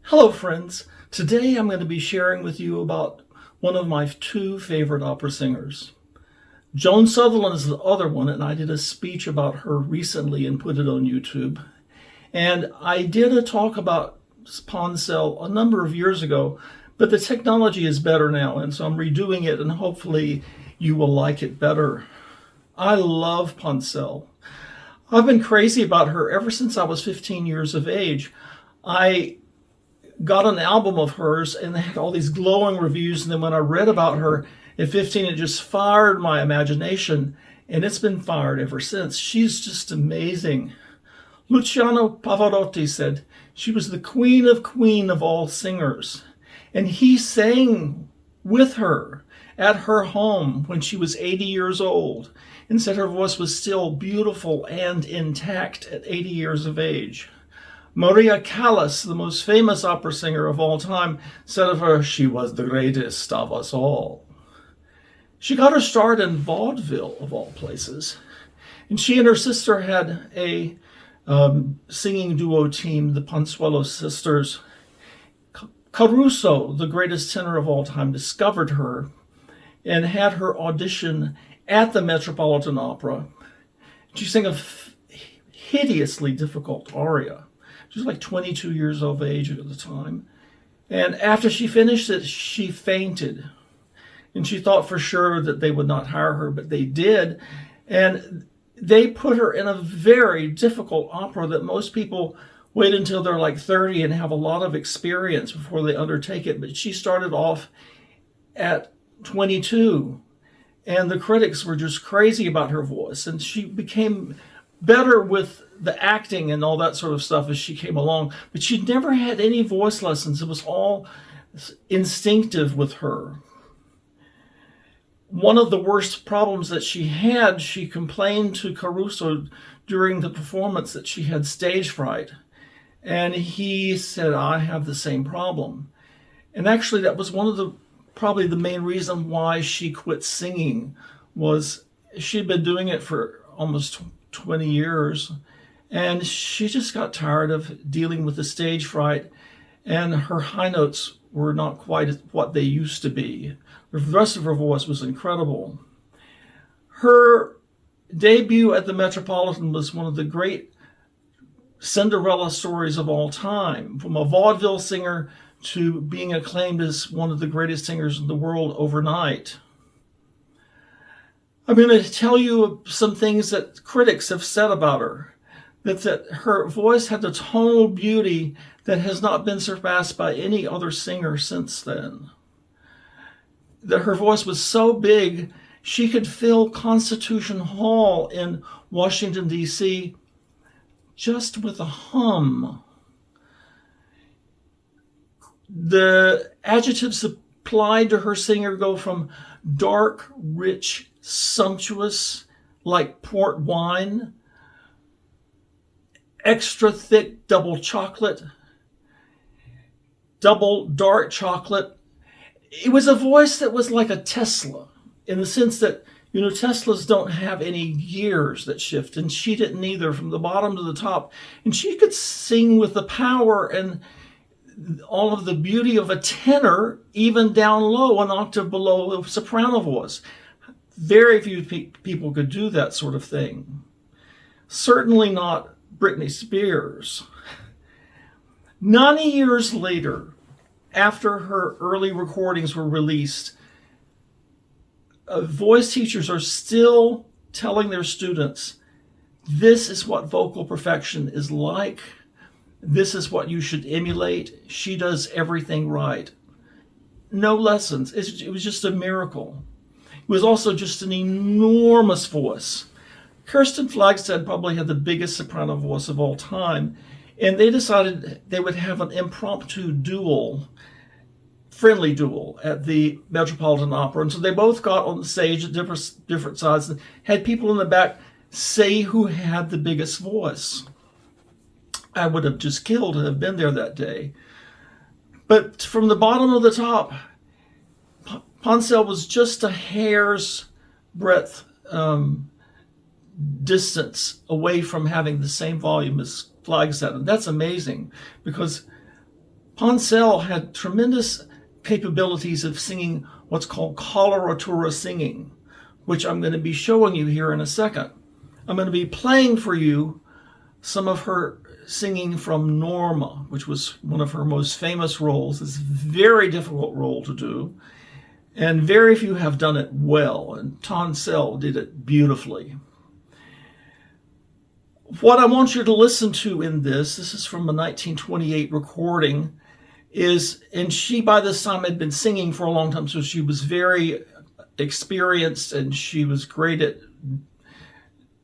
Hello, friends. Today I'm going to be sharing with you about one of my two favorite opera singers. Joan Sutherland is the other one, and I did a speech about her recently and put it on YouTube. And I did a talk about Ponselle a number of years ago, but the technology is better now, and so I'm redoing it, and hopefully you will like it better. I love Ponselle. I've been crazy about her ever since I was 15 years of age. I got an album of hers and they had all these glowing reviews. And then when I read about her at 15, it just fired my imagination. And it's been fired ever since. She's just amazing. Luciano Pavarotti said she was the queen of all singers. And he sang with her at her home when she was 80 years old and said her voice was still beautiful and intact at 80 years of age. Maria Callas, the most famous opera singer of all time, said of her, she was the greatest of us all. She got her start in vaudeville, of all places. And she and her sister had a singing duo team, the Ponsuelo sisters. Caruso, the greatest tenor of all time, discovered her and had her audition at the Metropolitan Opera. She sang a hideously difficult aria. She was like 22 years of age at the time. And after she finished it, she fainted. And she thought for sure that they would not hire her, but they did. And they put her in a very difficult opera that most people wait until they're like 30 and have a lot of experience before they undertake it. But she started off at 22. And the critics were just crazy about her voice. And she became better with the acting and all that sort of stuff as she came along, but she never had any voice lessons. It was all instinctive with her. One of the worst problems that she had, she complained to Caruso during the performance that she had stage fright. And he said, I have the same problem. And actually that was one of the, probably the main reason why she quit singing, was she'd been doing it for almost 20 years. And she just got tired of dealing with the stage fright, and her high notes were not quite what they used to be. The rest of her voice was incredible. Her debut at the Metropolitan was one of the great Cinderella stories of all time, from a vaudeville singer to being acclaimed as one of the greatest singers in the world overnight. I'm going to tell you some things that critics have said about her. That her voice had a tonal beauty that has not been surpassed by any other singer since then. That her voice was so big, she could fill Constitution Hall in Washington, D.C. just with a hum. The adjectives applied to her singer go from dark, rich, sumptuous, like port wine, extra thick double chocolate, double dark chocolate. It was a voice that was like a Tesla, in the sense that, Teslas don't have any gears that shift, and she didn't either, from the bottom to the top. And she could sing with the power and all of the beauty of a tenor, even down low, an octave below a soprano voice. Very few people could do that sort of thing. Certainly not Britney Spears. 90 years later, after her early recordings were released, voice teachers are still telling their students, this is what vocal perfection is like. This is what you should emulate. She does everything right. No lessons. It was just a miracle. It was also just an enormous voice. Kirsten Flagstad probably had the biggest soprano voice of all time, and they decided they would have an impromptu duel, friendly duel, at the Metropolitan Opera. And so they both got on the stage at different sides and had people in the back say who had the biggest voice. I would have just killed to have been there that day. But from the bottom to the top, Ponselle was just a hair's breadth distance away from having the same volume as Flagstad. And that's amazing, because Ponselle had tremendous capabilities of singing what's called coloratura singing, which I'm going to be showing you here in a second. I'm going to be playing for you some of her singing from Norma, which was one of her most famous roles. It's a very difficult role to do, and very few have done it well, and Ponselle did it beautifully. What I want you to listen to in this is from a 1928 recording, and she by this time had been singing for a long time, so she was very experienced and she was great at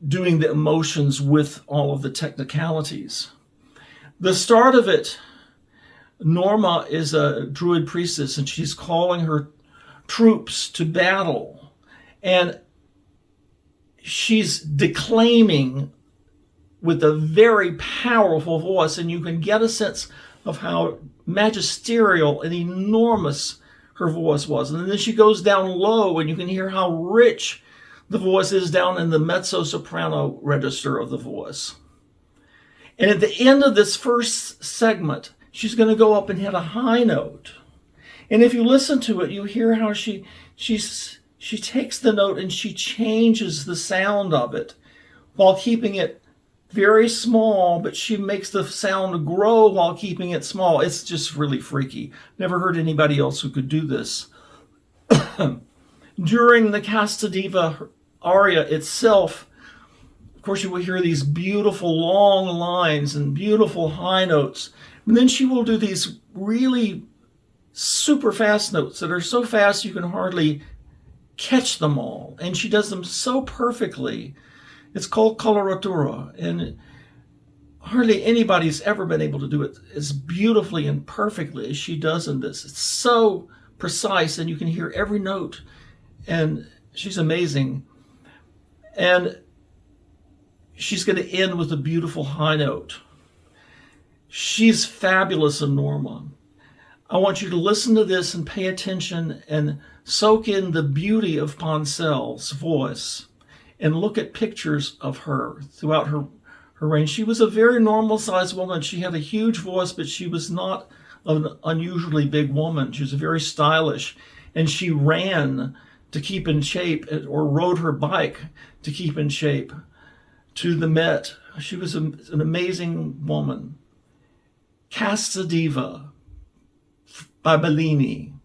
doing the emotions with all of the technicalities. The start of it, Norma is a druid priestess and she's calling her troops to battle, and she's declaiming with a very powerful voice, and you can get a sense of how magisterial and enormous her voice was. And then she goes down low, and you can hear how rich the voice is down in the mezzo-soprano register of the voice. And at the end of this first segment, she's going to go up and hit a high note. And if you listen to it, you hear how she takes the note and she changes the sound of it while keeping it very small, but she makes the sound grow while keeping it small. It's just really freaky. Never heard anybody else who could do this. During the Casta Diva aria itself, of course, you will hear these beautiful long lines and beautiful high notes. And then she will do these really super fast notes that are so fast you can hardly catch them all. And she does them so perfectly. It's called coloratura, and hardly anybody's ever been able to do it as beautifully and perfectly as she does in this. It's so precise, and you can hear every note, and she's amazing. And she's going to end with a beautiful high note. She's fabulous in Norma. I want you to listen to this and pay attention and soak in the beauty of Poncelle's voice, and look at pictures of her throughout her range. She was a very normal-sized woman. She had a huge voice, but she was not an unusually big woman. She was very stylish, and she ran to keep in shape, or rode her bike to keep in shape to the Met. She was an amazing woman. Casta Diva by Bellini.